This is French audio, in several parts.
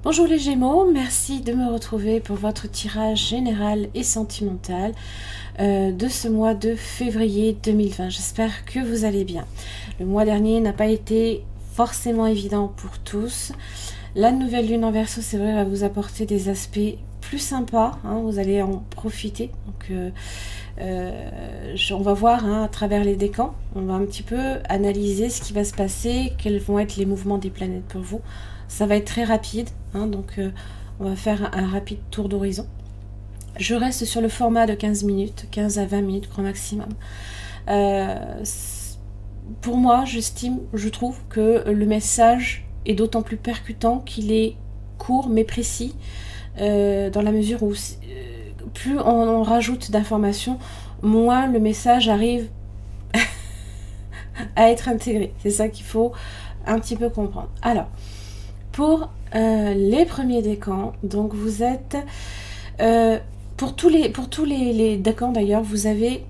Bonjour les Gémeaux, merci de me retrouver pour votre tirage général et sentimental de ce mois de février 2020. J'espère que vous allez bien. Le mois dernier n'a pas été forcément évident pour tous. La nouvelle lune en Verseau, c'est vrai, va vous apporter des aspects plus sympas, hein, vous allez en profiter. Donc, on va voir à travers les décans, on va un petit peu analyser ce qui va se passer, quels vont être les mouvements des planètes pour vous. Ça va être très rapide, donc on va faire un rapide tour d'horizon. Je reste sur le format de 15 minutes, 15 à 20 minutes grand maximum. Pour moi, je trouve que le message est d'autant plus percutant qu'il est court mais précis, dans la mesure où plus on rajoute d'informations, moins le message arrive à être intégré. C'est ça qu'il faut un petit peu comprendre. Alors, pour les premiers décans, donc vous êtes... pour tous les décans d'ailleurs, vous avez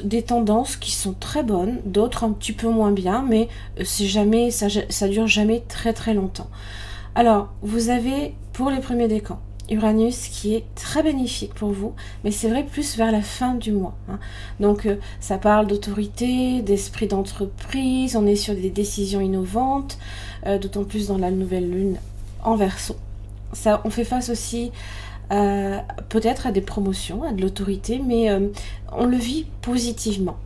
des tendances qui sont très bonnes, d'autres un petit peu moins bien, mais ça dure jamais très très longtemps. Alors, vous avez pour les premiers décans, Uranus qui est très bénéfique pour vous, mais c'est vrai plus vers la fin du mois. Donc ça parle d'autorité, d'esprit d'entreprise, on est sur des décisions innovantes, d'autant plus dans la nouvelle lune en Verseau. Ça, on fait face aussi peut-être à des promotions, à de l'autorité, mais on le vit positivement.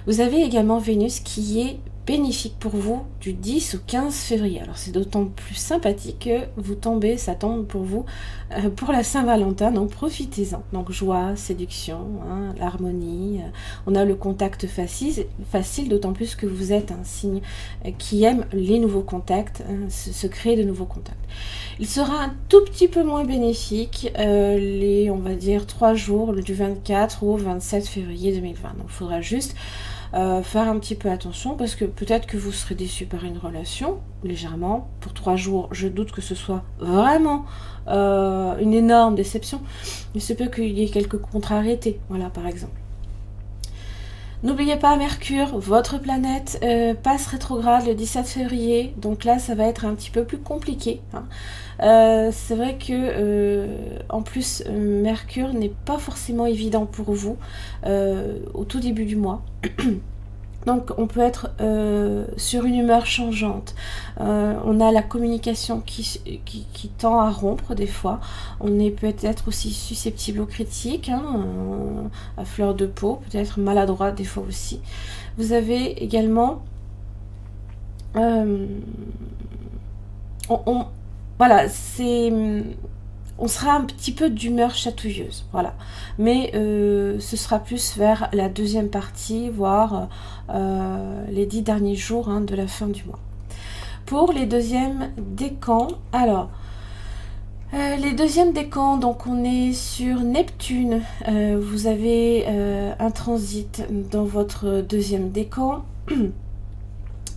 Vous avez également Vénus qui est bénéfique pour vous du 10 au 15 février. Alors c'est d'autant plus sympathique que ça tombe pour vous pour la Saint-Valentin, donc profitez-en. Donc joie, séduction, l'harmonie, on a le contact facile, d'autant plus que vous êtes un signe qui aime les nouveaux contacts, se créer de nouveaux contacts. Il sera un tout petit peu moins bénéfique on va dire 3 jours, du 24 au 27 février 2020. Donc il faudra juste faire un petit peu attention parce que peut-être que vous serez déçu par une relation, légèrement. Pour 3 jours, je doute que ce soit vraiment une énorme déception. Il se peut qu'il y ait quelques contrariétés, voilà par exemple. N'oubliez pas, Mercure, votre planète, passe rétrograde le 17 février, donc là ça va être un petit peu plus compliqué. C'est vrai que en plus Mercure n'est pas forcément évident pour vous au tout début du mois. Donc on peut être sur une humeur changeante. On a la communication qui tend à rompre des fois. On est peut-être aussi susceptible aux critiques, à fleur de peau, peut-être maladroit des fois aussi. Vous avez également... voilà, on sera un petit peu d'humeur chatouilleuse, voilà. Mais ce sera plus vers la deuxième partie, voire les 10 derniers jours de la fin du mois. Pour les deuxièmes décans, alors, les deuxièmes décans, donc on est sur Neptune. Vous avez un transit dans votre deuxième décan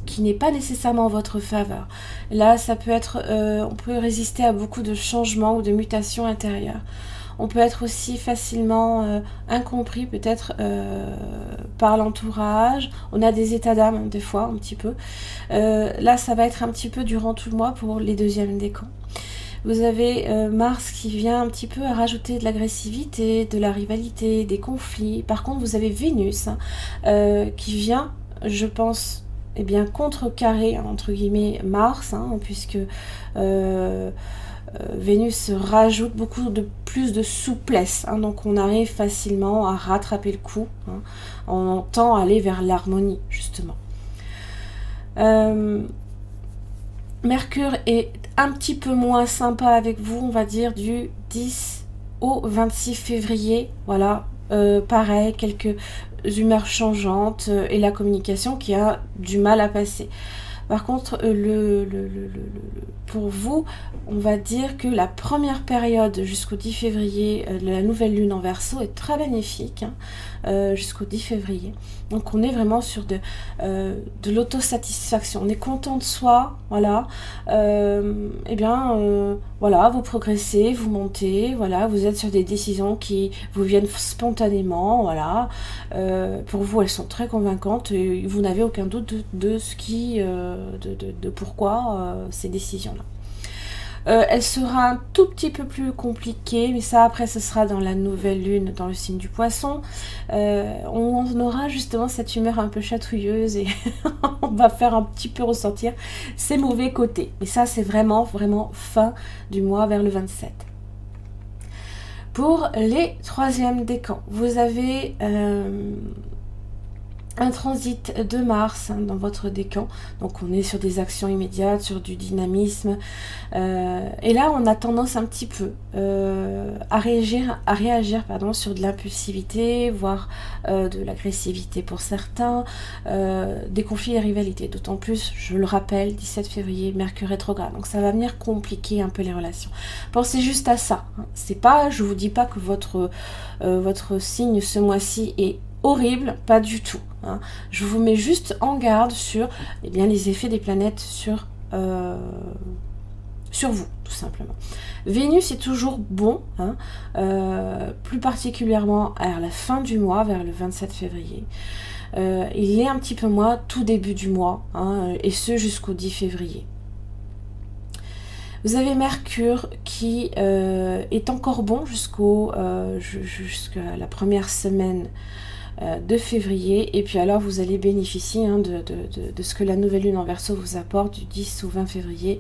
qui n'est pas nécessairement en votre faveur. Là, ça peut être, on peut résister à beaucoup de changements ou de mutations intérieures. On peut être aussi facilement incompris peut-être par l'entourage. On a des états d'âme des fois un petit peu. Là, ça va être un petit peu durant tout le mois pour les deuxièmes décans. Vous avez Mars qui vient un petit peu à rajouter de l'agressivité, de la rivalité, des conflits. Par contre, vous avez Vénus qui vient, je pense, contrecarrer entre guillemets Mars, puisque Vénus rajoute beaucoup plus de souplesse, donc on arrive facilement à rattraper le coup, on tend à aller vers l'harmonie justement. Mercure est un petit peu moins sympa avec vous, on va dire du 10 au 26 février, voilà. Pareil, quelques humeurs changeantes et la communication qui a du mal à passer. Par contre, pour vous, on va dire que la première période jusqu'au 10 février de la nouvelle lune en Verseau est très bénéfique, jusqu'au 10 février. Donc on est vraiment sur de l'autosatisfaction. On est content de soi, voilà. Voilà, vous progressez, vous montez, voilà, vous êtes sur des décisions qui vous viennent spontanément, voilà. Pour vous, elles sont très convaincantes et vous n'avez aucun doute de pourquoi ces décisions-là. Elle sera un tout petit peu plus compliquée, mais ça après ce sera dans la nouvelle lune, dans le signe du poisson. On aura justement cette humeur un peu chatouilleuse et on va faire un petit peu ressortir ses mauvais côtés. Et ça c'est vraiment, vraiment fin du mois vers le 27. Pour les troisièmes décans, vous avez un transit de Mars dans votre décan, donc on est sur des actions immédiates, sur du dynamisme, et là on a tendance un petit peu à réagir sur de l'impulsivité, voire de l'agressivité pour certains, des conflits et rivalités, d'autant plus, je le rappelle, 17 février, Mercure rétrograde, donc ça va venir compliquer un peu les relations. Pensez juste à ça, hein. C'est pas, je vous dis pas que votre signe ce mois-ci est horrible, pas du tout, hein. Je vous mets juste en garde sur les effets des planètes sur vous, tout simplement. Vénus est toujours bon, hein, plus particulièrement à la fin du mois, vers le 27 février. Il est un petit peu moins tout début du mois, hein, et ce jusqu'au 10 février. Vous avez Mercure qui est encore bon jusqu'à la première semaine de février, et puis alors vous allez bénéficier de ce que la nouvelle lune en Verseau vous apporte du 10 au 20 février.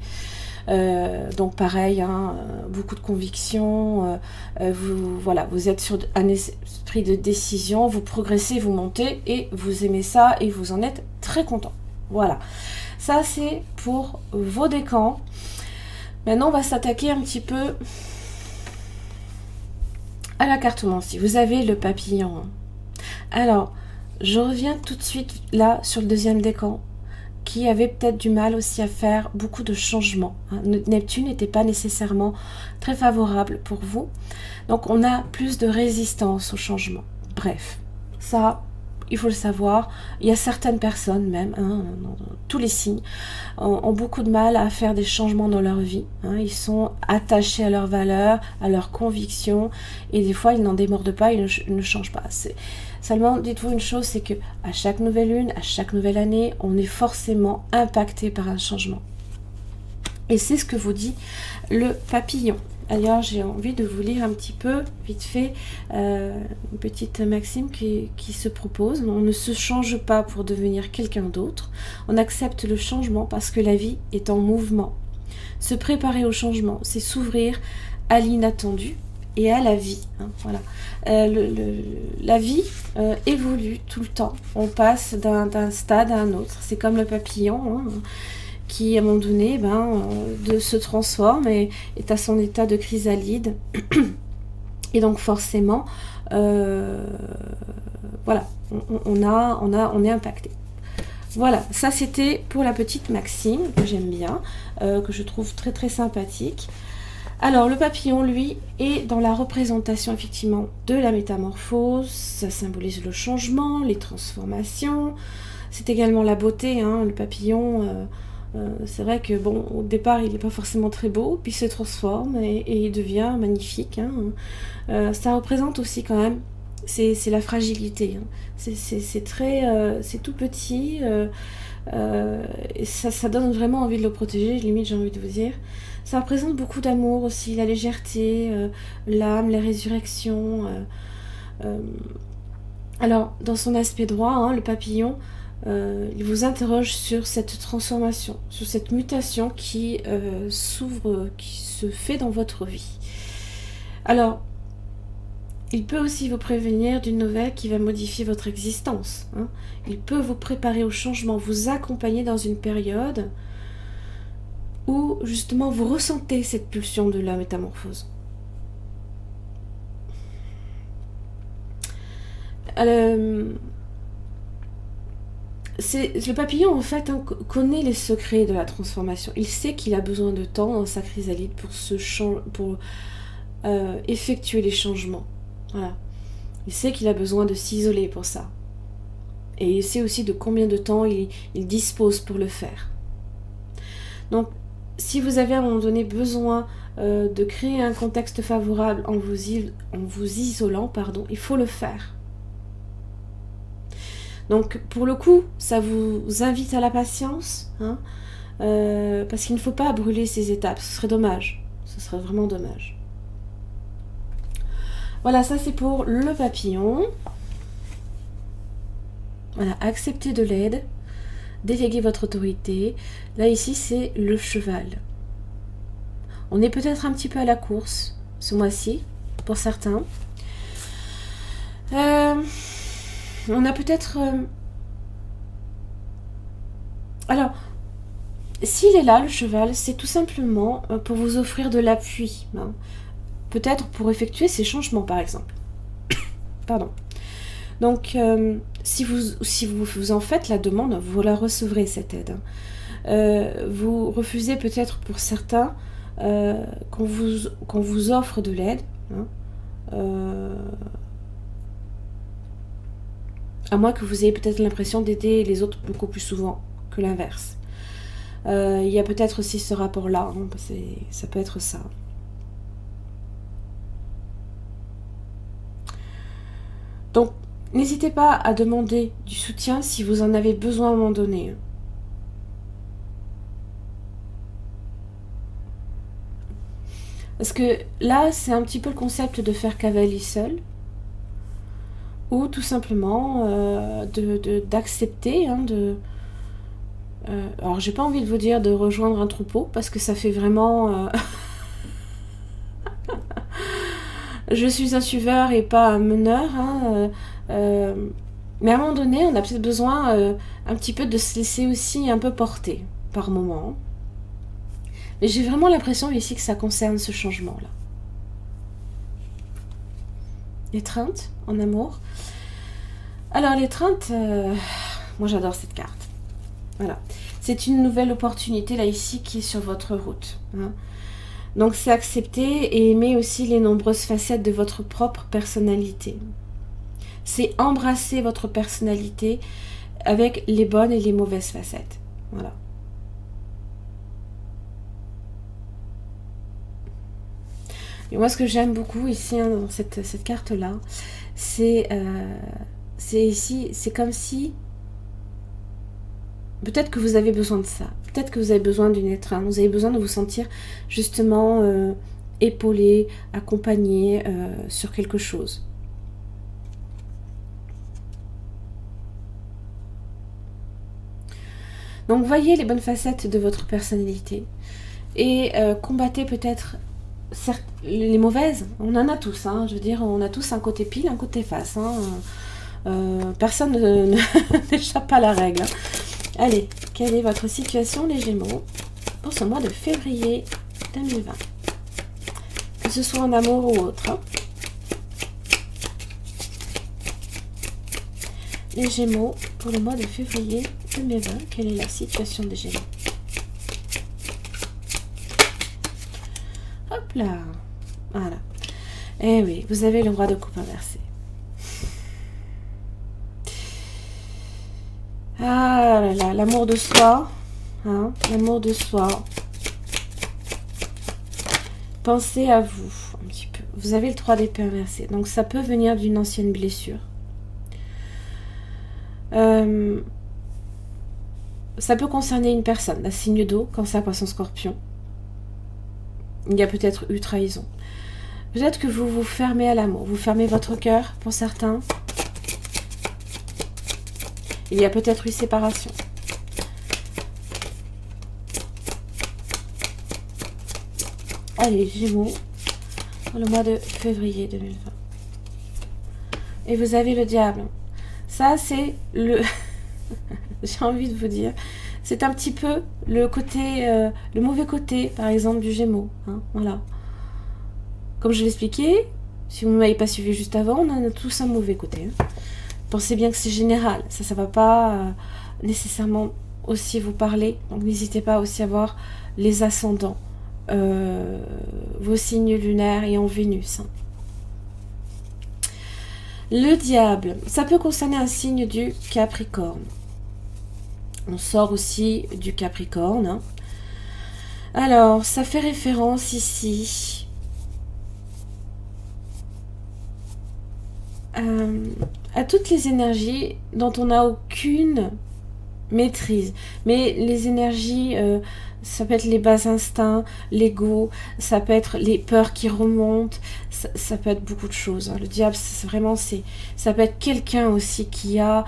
Donc pareil, hein, beaucoup de conviction, vous êtes sur un esprit de décision, vous progressez, vous montez et vous aimez ça et vous en êtes très content. Voilà, ça c'est pour vos décans. Maintenant on va s'attaquer un petit peu à la cartomancie. Vous avez le papillon. Alors, je reviens tout de suite là sur le deuxième décan, qui avait peut-être du mal aussi à faire beaucoup de changements. Neptune n'était pas nécessairement très favorable pour vous. Donc on a plus de résistance au changement. Bref, ça, il faut le savoir. Il y a certaines personnes même, hein, dans tous les signes, ont beaucoup de mal à faire des changements dans leur vie. Hein. Ils sont attachés à leurs valeurs, à leurs convictions, et des fois ils n'en démordent pas, ils ne changent pas. Seulement, dites-vous une chose, c'est que à chaque nouvelle lune, à chaque nouvelle année, on est forcément impacté par un changement. Et c'est ce que vous dit le papillon. D'ailleurs, j'ai envie de vous lire un petit peu, vite fait, une petite maxime qui se propose. On ne se change pas pour devenir quelqu'un d'autre. On accepte le changement parce que la vie est en mouvement. Se préparer au changement, c'est s'ouvrir à l'inattendu et à la vie. Hein, voilà. La vie évolue tout le temps. On passe d'un stade à un autre. C'est comme le papillon, hein, qui à un moment donné se transforme et est à son état de chrysalide. Et donc forcément, voilà, on est impacté. Voilà, ça c'était pour la petite maxime que j'aime bien, que je trouve très très sympathique. Alors le papillon, lui, est dans la représentation effectivement de la métamorphose. Ça symbolise le changement, les transformations. C'est également la beauté, hein. Le papillon, c'est vrai que bon, au départ il n'est pas forcément très beau, puis il se transforme et il devient magnifique, hein. Ça représente aussi quand même, c'est la fragilité, hein. C'est tout petit, et ça donne vraiment envie de le protéger, limite j'ai envie de vous dire. Ça représente beaucoup d'amour aussi, la légèreté, l'âme, les résurrections. Alors, dans son aspect droit, hein, le papillon, il vous interroge sur cette transformation, sur cette mutation qui s'ouvre, qui se fait dans votre vie. Alors, il peut aussi vous prévenir d'une nouvelle qui va modifier votre existence, hein. Il peut vous préparer au changement, vous accompagner dans une période où justement vous ressentez cette pulsion de la métamorphose. Le papillon en fait, hein, connaît les secrets de la transformation. Il sait qu'il a besoin de temps dans sa chrysalide pour effectuer les changements. Voilà. Il sait qu'il a besoin de s'isoler pour ça. Et il sait aussi de combien de temps il dispose pour le faire. Donc, si vous avez à un moment donné besoin de créer un contexte favorable en vous isolant, il faut le faire. Donc pour le coup, ça vous invite à la patience, hein. parce qu'il ne faut pas brûler ces étapes, ce serait dommage, ce serait vraiment dommage. Voilà, ça c'est pour le papillon. Voilà, accepter de l'aide, déléguer votre autorité. Là ici c'est le cheval. On est peut-être un petit peu à la course ce mois-ci, pour certains. On a peut-être... Alors, s'il est là, le cheval, c'est tout simplement pour vous offrir de l'appui. Hein. Peut-être pour effectuer ces changements, par exemple. Pardon. Donc, si vous en faites la demande, vous la recevrez, cette aide. Vous refusez peut-être pour certains qu'on vous offre de l'aide. Hein. À moins que vous ayez peut-être l'impression d'aider les autres beaucoup plus souvent que l'inverse. Il y a peut-être aussi ce rapport-là, hein, ça peut être ça. Donc, n'hésitez pas à demander du soutien si vous en avez besoin à un moment donné. Parce que là, c'est un petit peu le concept de faire cavalier seul. Ou tout simplement d'accepter, hein, alors j'ai pas envie de vous dire de rejoindre un troupeau, parce que ça fait vraiment... je suis un suiveur et pas un meneur, hein, mais à un moment donné, on a peut-être besoin un petit peu de se laisser aussi un peu porter, par moment. Mais j'ai vraiment l'impression ici que ça concerne ce changement-là. L'étreinte en amour. Alors l'étreinte, moi j'adore cette carte. Voilà, c'est une nouvelle opportunité là ici qui est sur votre route. Hein. Donc c'est accepter et aimer aussi les nombreuses facettes de votre propre personnalité. C'est embrasser votre personnalité avec les bonnes et les mauvaises facettes. Voilà. Et moi, ce que j'aime beaucoup ici, hein, dans cette carte-là, c'est ici, c'est comme si... Peut-être que vous avez besoin de ça. Peut-être que vous avez besoin d'une étreinte. Vous avez besoin de vous sentir justement épaulé, accompagné sur quelque chose. Donc, voyez les bonnes facettes de votre personnalité et combattez peut-être les mauvaises. On en a tous, hein, je veux dire, on a tous un côté pile, un côté face. Hein. Personne n'échappe à la règle. Hein. Allez, quelle est votre situation, les Gémeaux, pour ce mois de février 2020? Que ce soit en amour ou autre. Hein. Les Gémeaux, pour le mois de février 2020, quelle est la situation des Gémeaux? Hop là, voilà. Eh oui, vous avez le roi de coupe inversé. Ah là là, l'amour de soi, hein, l'amour de soi. Pensez à vous un petit peu. Vous avez le 3 d'épée inversé, donc ça peut venir d'une ancienne blessure. Ça peut concerner une personne, un signe d'eau, Cancer, Poisson, Scorpion. Il y a peut-être eu trahison. Peut-être que vous vous fermez à l'amour, vous fermez votre cœur pour certains. Il y a peut-être eu séparation. Allez, Gémeaux, pour le mois de février 2020. Et vous avez le diable. Ça, c'est le... J'ai envie de vous dire, c'est un petit peu le côté, le mauvais côté, par exemple, du Gémeaux. Hein, voilà. Comme je l'expliquais, si vous ne m'avez pas suivi juste avant, on en a tous un mauvais côté. Hein. Pensez bien que c'est général. Ça va pas nécessairement aussi vous parler. Donc n'hésitez pas aussi à voir les ascendants, vos signes lunaires et en Vénus. Hein. Le diable, ça peut concerner un signe du Capricorne. On sort aussi du Capricorne. Hein. Alors, ça fait référence ici à toutes les énergies dont on n'a aucune maîtrise. Mais les énergies, ça peut être les bas instincts, l'ego, ça peut être les peurs qui remontent, ça peut être beaucoup de choses. Hein. Le diable, c'est vraiment, ça peut être quelqu'un aussi qui a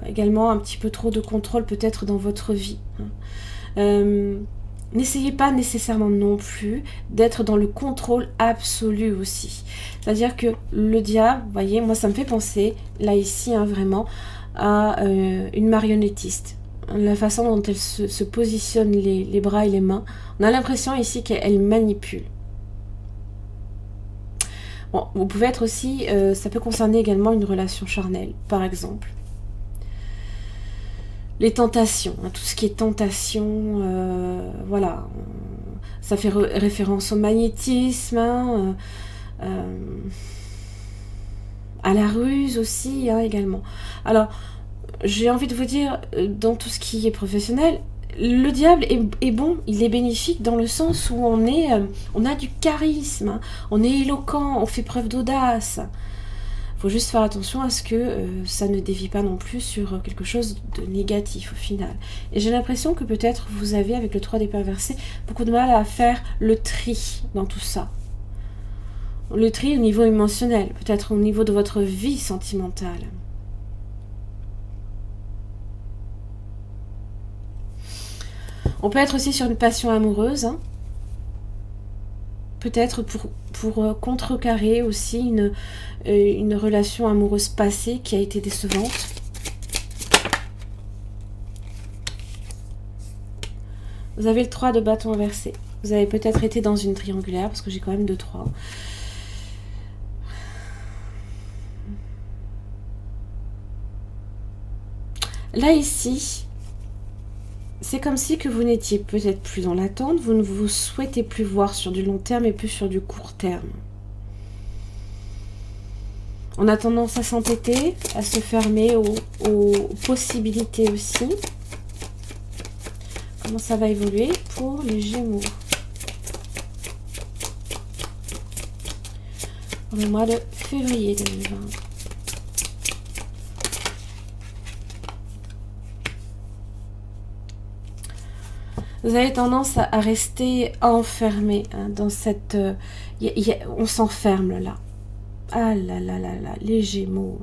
également un petit peu trop de contrôle peut-être dans votre vie. Hein. N'essayez pas nécessairement non plus d'être dans le contrôle absolu aussi. C'est-à-dire que le diable, vous voyez, moi ça me fait penser, là ici, hein, vraiment, à une marionnettiste. La façon dont elle se positionne les bras et les mains, on a l'impression ici qu'elle manipule. Bon, vous pouvez être aussi, ça peut concerner également une relation charnelle, par exemple. Les tentations, hein, tout ce qui est tentation, voilà, ça fait référence au magnétisme, hein, à la ruse aussi, hein, également. Alors, j'ai envie de vous dire, dans tout ce qui est professionnel, le diable est bon, il est bénéfique dans le sens où on a du charisme, hein, on est éloquent, on fait preuve d'audace. Il faut juste faire attention à ce que ça ne dévie pas non plus sur quelque chose de négatif au final. Et j'ai l'impression que peut-être vous avez, avec le 3 d'épée inversé, beaucoup de mal à faire le tri dans tout ça. Le tri au niveau émotionnel, peut-être au niveau de votre vie sentimentale. On peut être aussi sur une passion amoureuse, hein. Peut-être pour contrecarrer aussi une relation amoureuse passée qui a été décevante. Vous avez le 3 de bâton inversé. Vous avez peut-être été dans une triangulaire, parce que j'ai quand même 2-3. Là, ici, c'est comme si que vous n'étiez peut-être plus dans l'attente, vous ne vous souhaitez plus voir sur du long terme et plus sur du court terme. On a tendance à s'entêter, à se fermer aux possibilités aussi. Comment ça va évoluer pour les Gémeaux? Pour le mois de février 2020. Vous avez tendance à rester enfermé, hein, dans cette... on s'enferme là. Ah là là là là, les Gémeaux.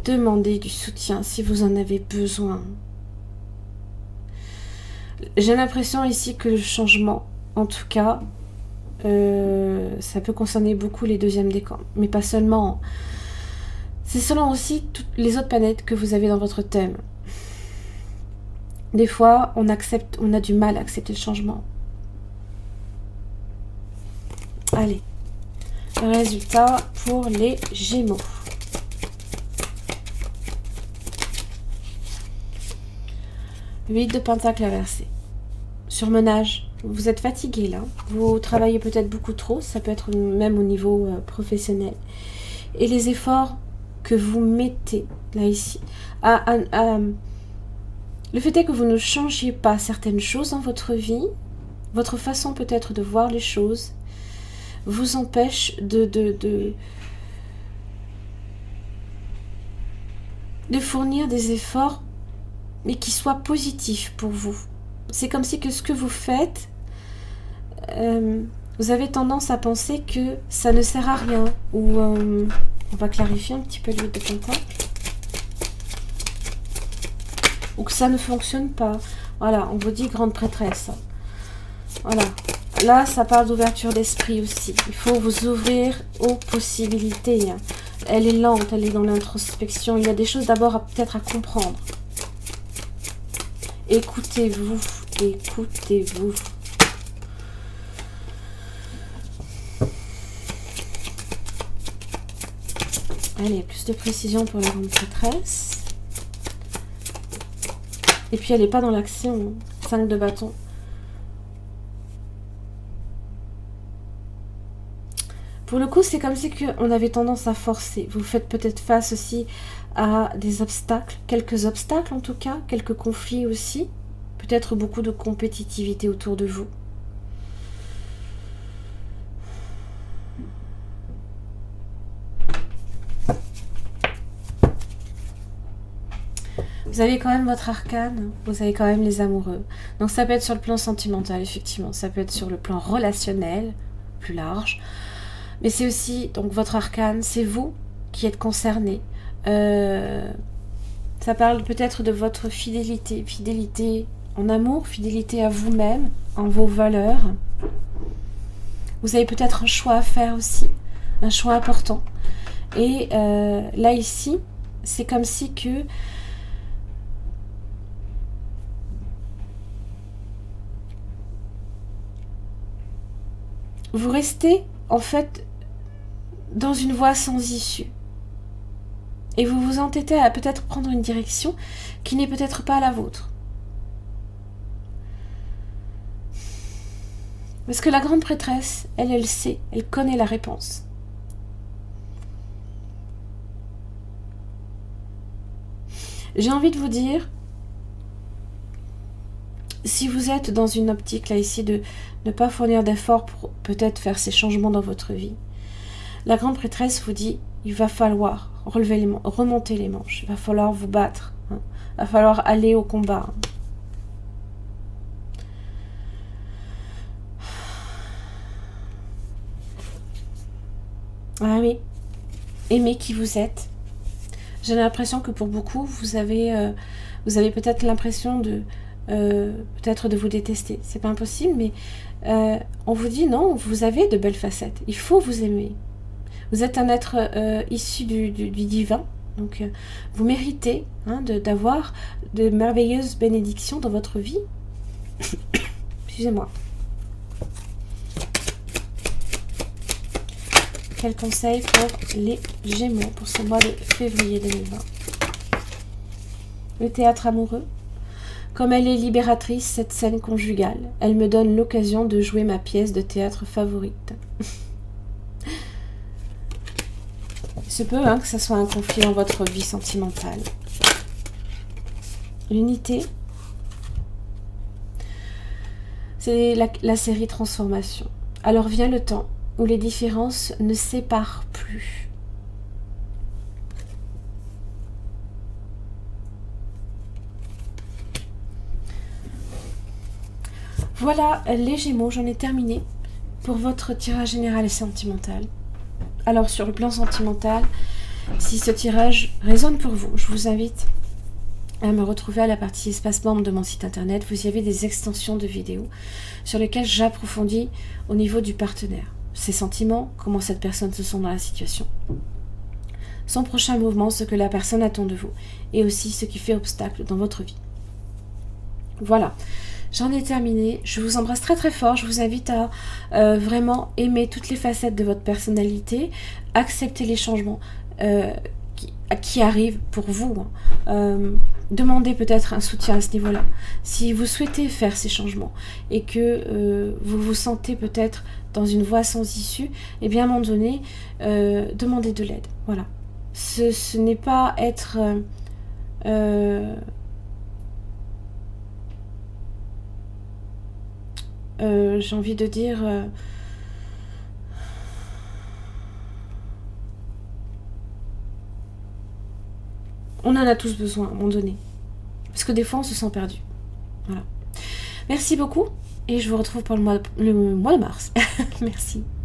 Demandez du soutien si vous en avez besoin. J'ai l'impression ici que le changement, en tout cas, ça peut concerner beaucoup les deuxièmes décans. Mais pas seulement. C'est selon aussi toutes les autres planètes que vous avez dans votre thème. Des fois, on a du mal à accepter le changement. Allez, résultat pour les Gémeaux. Huit de Pentacle inversé. Surmenage, vous êtes fatigué là. Vous travaillez peut-être beaucoup trop, ça peut être même au niveau professionnel. Et les efforts que vous mettez là ici le fait est que vous ne changiez pas certaines choses dans votre vie, votre façon peut-être de voir les choses vous empêche de fournir des efforts, mais qui soient positifs pour vous. C'est comme si que ce que vous faites, vous avez tendance à penser que ça ne sert à rien. Ou on va clarifier un petit peu l'huile de Pentacle. Ou que ça ne fonctionne pas. Voilà, on vous dit grande prêtresse. Voilà. Là, ça parle d'ouverture d'esprit aussi. Il faut vous ouvrir aux possibilités. Elle est lente, elle est dans l'introspection. Il y a des choses d'abord peut-être à comprendre. Écoutez-vous, écoutez-vous. Allez, plus de précision pour la grande prêtresse. Et puis elle n'est pas dans l'action. 5 de bâton. Pour le coup, c'est comme si on avait tendance à forcer. Vous faites peut-être face aussi à des obstacles. Quelques obstacles en tout cas. Quelques conflits aussi. Peut-être beaucoup de compétitivité autour de vous. Vous avez quand même votre arcane, vous avez quand même les amoureux. Donc ça peut être sur le plan sentimental, effectivement. Ça peut être sur le plan relationnel, plus large. Mais c'est aussi, donc votre arcane, c'est vous qui êtes concerné. Ça parle peut-être de votre fidélité. Fidélité en amour, fidélité à vous-même, en vos valeurs. Vous avez peut-être un choix à faire aussi, un choix important. Et là, ici, c'est comme si que vous restez, en fait, dans une voie sans issue. Et vous vous entêtez à peut-être prendre une direction qui n'est peut-être pas la vôtre. Parce que la grande prêtresse, elle sait, elle connaît la réponse. J'ai envie de vous dire, si vous êtes dans une optique là ici de ne pas fournir d'efforts pour peut-être faire ces changements dans votre vie, la grande prêtresse vous dit, il va falloir remonter les manches, il va falloir vous battre, hein. Il va falloir aller au combat. Ah oui, aimez qui vous êtes. J'ai l'impression que pour beaucoup, vous avez peut-être l'impression de peut-être de vous détester. C'est pas impossible, mais on vous dit non, vous avez de belles facettes. Il faut vous aimer. Vous êtes un être issu du divin, donc vous méritez hein, d'avoir de merveilleuses bénédictions dans votre vie. Excusez-moi. Quel conseil pour les Gémeaux pour ce mois de février 2020? Le théâtre amoureux. Comme elle est libératrice, cette scène conjugale, elle me donne l'occasion de jouer ma pièce de théâtre favorite. Il se peut hein, que ce soit un conflit dans votre vie sentimentale. L'unité. C'est la série Transformation. Alors vient le temps où les différences ne séparent plus. Voilà les Gémeaux, j'en ai terminé pour votre tirage général et sentimental. Alors sur le plan sentimental, si ce tirage résonne pour vous, je vous invite à me retrouver à la partie espace membre de mon site internet. Vous y avez des extensions de vidéos sur lesquelles j'approfondis au niveau du partenaire. Ses sentiments, comment cette personne se sent dans la situation. Son prochain mouvement, ce que la personne attend de vous. Et aussi ce qui fait obstacle dans votre vie. Voilà, j'en ai terminé. Je vous embrasse très très fort. Je vous invite à vraiment aimer toutes les facettes de votre personnalité. Accepter les changements qui arrivent pour vous. Demandez peut-être un soutien à ce niveau-là. Si vous souhaitez faire ces changements et que vous vous sentez peut-être dans une voie sans issue, eh bien à un moment donné, demandez de l'aide. Voilà. Ce n'est pas être... j'ai envie de dire... on en a tous besoin à un moment donné. Parce que des fois, on se sent perdu. Voilà. Merci beaucoup. Et je vous retrouve pour le mois de mars. Merci.